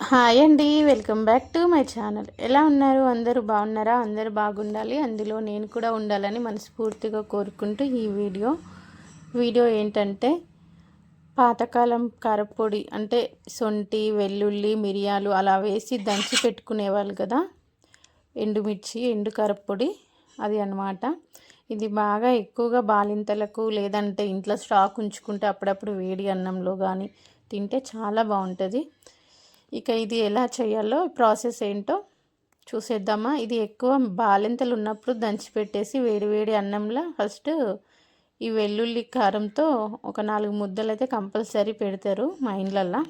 Hi అండి, welcome back to my channel. ఎలా ఉన్నారు? అందరూ బాగున్నారా? అందరూ బాగుండాలి, అందులో నేను కూడా ఉండాలని మనస్ఫూర్తిగా కోరుకుంటూ ఈ వీడియో ఏంటంటే పాతకాలం కారపొడి అంటే సొంటి, వెల్లుల్లి, మిరియాలు అలా వేసి దంచి పెట్టుకునేవాళ్ళు కదా, ఎండుమిర్చి, ఎండు కారపొడి అది అన్నమాట. ఇది బాగా ఎక్కువగా బాలింతలకు లేదంటే ఇంట్లో స్టాక్ ఉంచుకుంటే అప్పుడప్పుడు వేడి అన్నంలో కానీ తింటే చాలా బాగుంటుంది. ఇక ఇది ఎలా చేయాలో ప్రాసెస్ ఏంటో చూసేద్దామా. ఇది ఎక్కువ బాలింతలు ఉన్నప్పుడు దంచి పెట్టేసి వేడి అన్నంలో ఫస్ట్ ఈ వెల్లుల్లి కారంతో ఒక 4 ముద్దలు అయితే కంపల్సరీ పెడతారు మా ఇండ్లల్లో.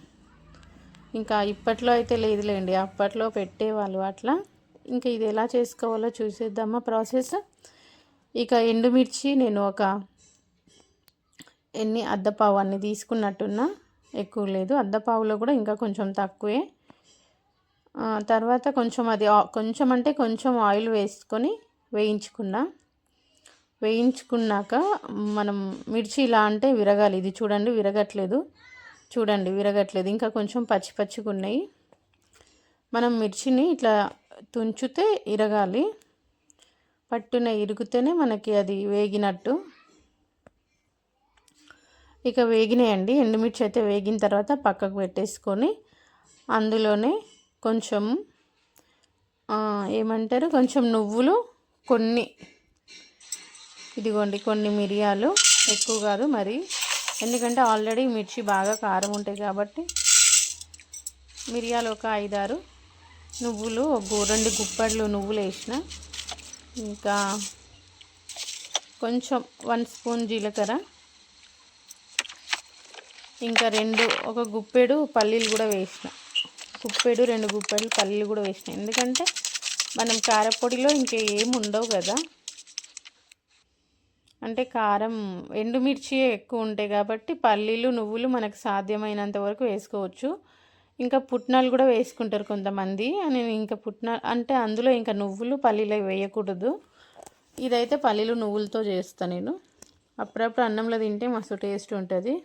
ఇంకా ఇప్పట్లో అయితే లేదులేండి, అప్పట్లో పెట్టేవాళ్ళు అట్లా. ఇంకా ఇది ఎలా చేసుకోవాలో చూసేద్దామా ప్రాసెస్. ఇక ఎండుమిర్చి నేను ఒక అద్దపావు అన్ని తీసుకున్నట్టున్నా, ఎక్కువ లేదు. అద్దపావులో కూడా ఇంకా కొంచెం తక్కువే. తర్వాత కొంచెం అది కొంచెం అంటే కొంచెం ఆయిల్ వేసుకొని వేయించుకున్నాక మనం మిర్చి ఇలా అంటే విరగాలి. ఇది చూడండి విరగట్లేదు, ఇంకా కొంచెం పచ్చిగా ఉన్నాయి. మనం మిర్చిని ఇట్లా తుంచితే ఇరగాలి, పట్టున ఇరిగితేనే మనకి అది వేగినట్టు. ఇక వేగినాయండి, ఎండుమిర్చి అయితే వేగిన తర్వాత పక్కకు పెట్టేసుకొని అందులోనే కొంచెం కొంచెం నువ్వులు, ఇదిగోండి కొన్ని మిరియాలు, ఎక్కువ కాదు మరి, ఎందుకంటే ఆల్రెడీ మిర్చి బాగా కారం ఉంటాయి కాబట్టి. మిరియాలు ఒక 5-6, నువ్వులు 2 గుప్పెళ్ళు నువ్వులు వేసిన, ఇంకా కొంచెం 1 స్పూన్ జీలకర్ర, ఇంకా ఒక గుప్పెడు పల్లీలు కూడా వేసిన, 2 గుప్పెళ్ళు పల్లీలు కూడా వేసిన. ఎందుకంటే మనం కారపొడిలో ఇంకా ఏమి ఉండవు కదా, అంటే కారం ఎండుమిర్చి ఎక్కువ ఉంటాయి కాబట్టి పల్లీలు, నువ్వులు మనకు సాధ్యమైనంత వరకు వేసుకోవచ్చు. ఇంకా పుట్నాలు కూడా వేసుకుంటారు కొంతమంది. నేను ఇంకా పుట్నాలు అంటే అందులో ఇంకా నువ్వులు, పల్లీలు వేయకూడదు. ఇదైతే పల్లీలు, నువ్వులతో చేస్తాను నేను. అప్పుడప్పుడు అన్నంలో తింటే మస్తు టేస్ట్ ఉంటుంది.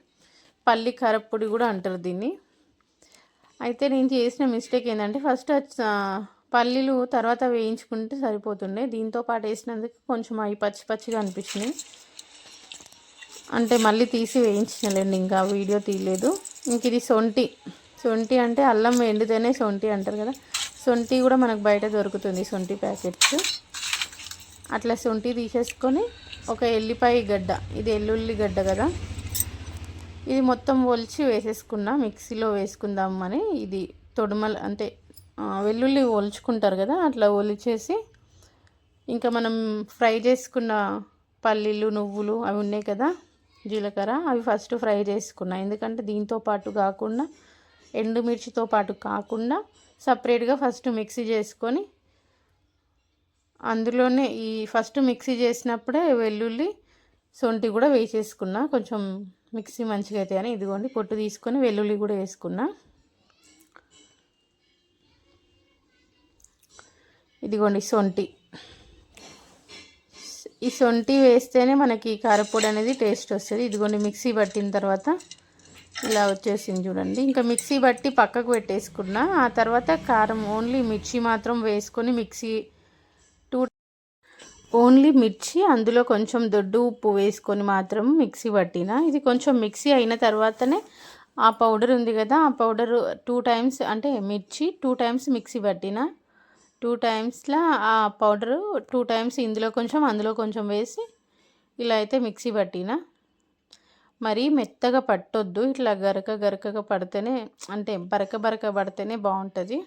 పల్లి కారపొడి కూడా అంటారు దీన్ని. అయితే నేను చేసిన మిస్టేక్ ఏంటంటే ఫస్ట్ పల్లీలు తర్వాత వేయించుకుంటే సరిపోతుండే, దీంతో పాటు వేసినందుకు కొంచెం అవి పచ్చిగా అనిపించినాయి. అంటే మళ్ళీ తీసి వేయించినలేండి, ఇంకా వీడియో తీయలేదు. ఇంక ఇది సొంటి అంటే అల్లం ఎండితేనే సొంటి అంటారు కదా, సొంటి కూడా మనకు బయట దొరుకుతుంది, సొంటి ప్యాకెట్స్. అట్లా సొంటి తీసేసుకొని ఒక ఎల్లిపాయ గడ్డ, ఇది ఎల్లుల్లి గడ్డ కదా, ఇది మొత్తం ఒలిచి వేసేసుకున్నా, మిక్సీలో వేసుకుందామని. ఇది తొడుమలు అంటే వెల్లుల్లి ఒలుచుకుంటారు కదా, అట్లా ఒలిచేసి ఇంకా మనం ఫ్రై చేసుకున్న పల్లీలు, నువ్వులు అవి ఉన్నాయి కదా, జీలకర్ర, అవి ఫస్ట్ ఫ్రై చేసుకున్నా. ఎందుకంటే దీంతో పాటు కాకుండా, ఎండుమిర్చితో పాటు కాకుండా సపరేట్గా ఫస్ట్ మిక్సీ చేసుకొని అందులోనే ఈ ఫస్ట్ మిక్సీ చేసినప్పుడే వెల్లుల్లి, సొంటి కూడా వేసేసుకున్నా, కొంచెం మిక్సీ మంచిగా అయితే అని. ఇదిగోండి పొట్టు తీసుకొని వెల్లుల్లి కూడా వేసుకున్నా. ఇదిగోండి ఈ సొంటి వేస్తేనే మనకి కారపొడి అనేది టేస్ట్ వస్తుంది. ఇదిగోండి మిక్సీ పట్టిన తర్వాత ఇలా వచ్చేసింది చూడండి. ఇంకా మిక్సీ పట్టి పక్కకు పెట్టేసుకున్నా. ఆ తర్వాత కారం ఓన్లీ మిర్చి మాత్రం వేసుకొని ఓన్లీ మిర్చి, అందులో కొంచెం దొడ్డు ఉప్పు వేసుకొని మాత్రం మిక్సీ పట్టిన. ఇది కొంచెం మిక్సీ అయిన తర్వాతనే ఆ పౌడర్ ఉంది కదా, ఆ పౌడర్ 2 టైమ్స్ అంటే మిర్చి 2 టైమ్స్ మిక్సీ పట్టిన. 2 టైమ్స్లో ఆ పౌడరు 2 టైమ్స్ ఇందులో కొంచెం అందులో కొంచెం వేసి ఇలా అయితే మిక్సీ పట్టిన. మరీ మెత్తగా పట్టొద్దు, ఇట్లా గరకగా పడితేనే, అంటే బరక పడితేనే బాగుంటుంది.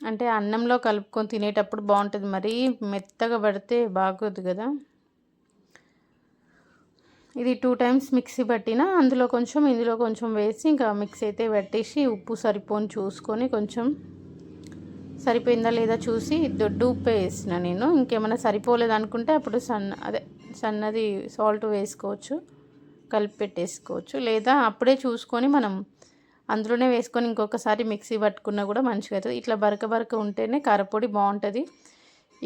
అంటే అన్నంలో కలుపుకొని తినేటప్పుడు బాగుంటుంది, మరీ మెత్తగా పడితే బాగోదు కదా. ఇది 2 టైమ్స్ మిక్సీ పట్టిన, అందులో కొంచెం ఇందులో కొంచెం వేసి ఇంకా మిక్సీ అయితే పెట్టేసి ఉప్పు సరిపోని చూసుకొని, కొంచెం సరిపోయిందా లేదా చూసి దొడ్డు ఉప్పు వేసిన నేను. ఇంకేమైనా సరిపోలేదు అనుకుంటే అప్పుడు సన్నది సాల్ట్ వేసుకోవచ్చు, కలిపి పెట్టేసుకోవచ్చు. లేదా అప్పుడే చూసుకొని మనం అందులోనే వేసుకొని ఇంకొకసారి మిక్సీ పట్టుకున్నా కూడా మంచిగా అవుతుంది. ఇట్లా బరక ఉంటేనే కారపొడి బాగుంటుంది.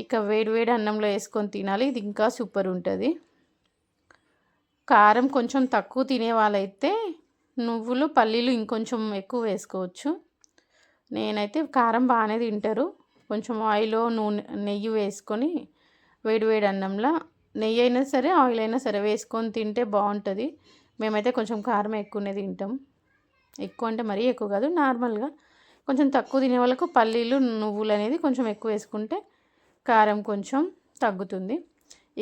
ఇక వేడి అన్నంలో వేసుకొని తినాలి, ఇది ఇంకా సూపర్ ఉంటుంది. కారం కొంచెం తక్కువ తినే వాళ్ళైతే నువ్వులు, పల్లీలు ఇంకొంచెం ఎక్కువ వేసుకోవచ్చు. నేనైతే కారం బాగానే తింటారు. కొంచెం ఆయిల్, నూనె, నెయ్యి వేసుకొని వేడి వేడి అన్నంలో నెయ్యి అయినా సరే, ఆయిల్ అయినా సరే వేసుకొని తింటే బాగుంటుంది. మేమైతే కొంచెం కారం ఎక్కువనే తింటాం. ఎక్కువ అంటే మరీ ఎక్కువ కాదు, నార్మల్గా. కొంచెం తక్కువ తినే వాళ్ళకు పల్లీలు, నువ్వులు అనేది కొంచెం ఎక్కువ వేసుకుంటే కారం కొంచెం తగ్గుతుంది.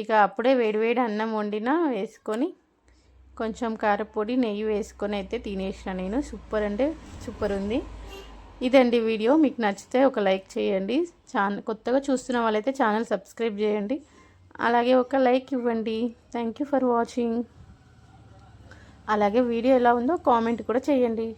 ఇక అప్పుడే వేడివేడి అన్నం వండినా వేసుకొని కొంచెం కారపొడి, నెయ్యి వేసుకొని అయితే తినేసిన నేను. సూపర్ అంటే సూపర్ ఉంది. ఇదండి వీడియో. మీకు నచ్చితే ఒక లైక్ చేయండి. కొత్తగా చూస్తున్న వాళ్ళైతే ఛానల్ సబ్స్క్రైబ్ చేయండి. అలాగే ఒక లైక్ ఇవ్వండి. Thank you for watching. అలాగే వీడియో ఎలా ఉందో కామెంట్ కూడా చేయండి.